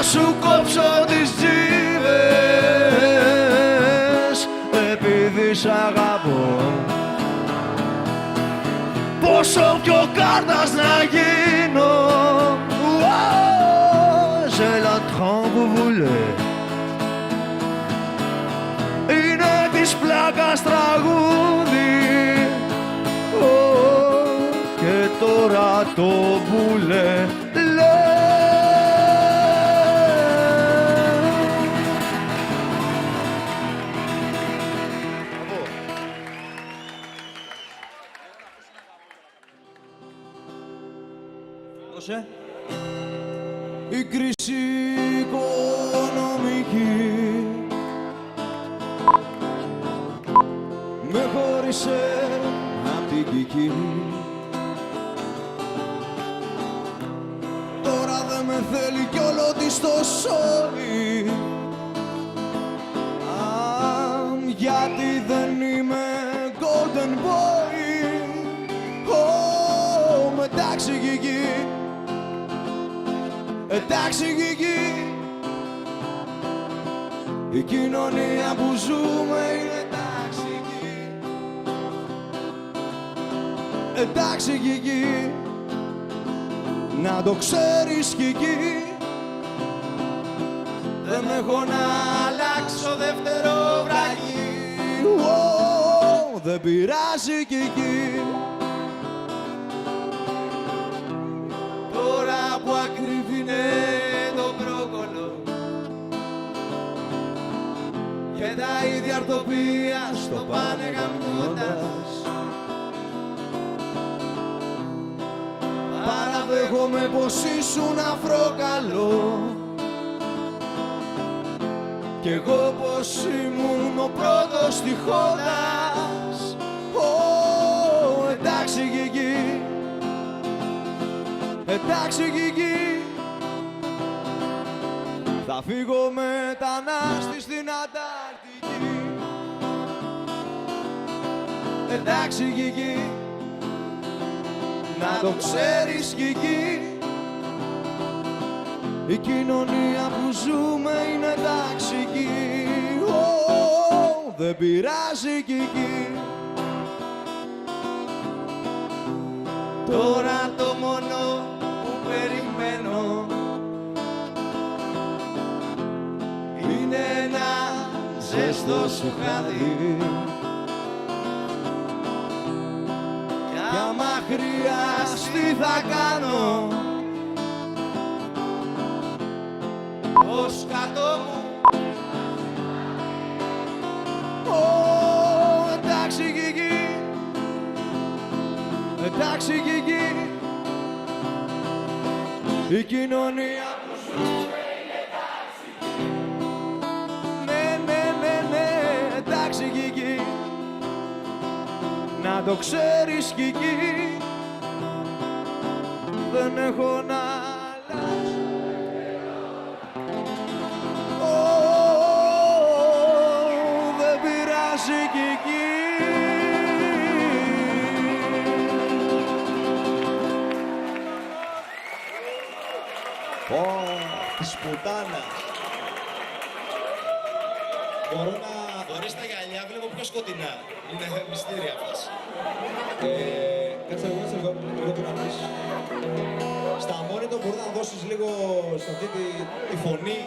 θα σου κόψω τις τζίβες επειδή σ' αγαπώ. Πόσο πιο κάρτας να γίνω, c'est la train vous voulez. Είναι της πλάκας τραγούδι και τώρα το μπουλέ η κρίση οικονομική με χώρισε απ' την Κική. Τώρα δεν με θέλει κι όλο της το σόι, γιατί δεν είμαι golden boy. Εντάξει Κική, εντάξει Κική, η κοινωνία που ζούμε είναι ταξική. Εντάξει Κική, να το ξέρεις Κική, δεν έχω να αλλάξω δεύτερο βραγί. Δεν πειράζει Κική, τώρα που ακρίβεινε το μπρόκολο και τα ίδια αρτοπία στο πάνε γαμιώντας, παραδέχομαι πως ήσουν αφρόκαλο κι εγώ πως ήμουν ο πρώτος τυχώντας. Εντάξει Κική, εντάξει Κική, θα φύγω μετανάστη στην Ανταρκτική. Εντάξει Κική, να το ξέρεις Κική, η κοινωνία που ζούμε είναι ταξική. Δεν πειράζει Κική, τώρα το μόνο που περιμένω είναι ένα ζεστό σου χάδι, κι άμα χρειαστεί θα κάνω ως κάτω μου. Εντάξει Κική, εντάξει Κική, η κοινωνία που ζούμε είναι ταξική. Ναι, εντάξει Κική, να το ξέρεις Κική, δεν έχω να αλλάξω. Δεν πειράζει Κική. Της πουτάνας. Μπορώ να... Χωρίς τα γυαλιά βλέπω πιο σκοτεινά. Είναι μυστήρια αυτές. Κάτσε λίγο να πεις. Στα monitor μπορεί να δώσεις λίγο σε αυτή τη φωνή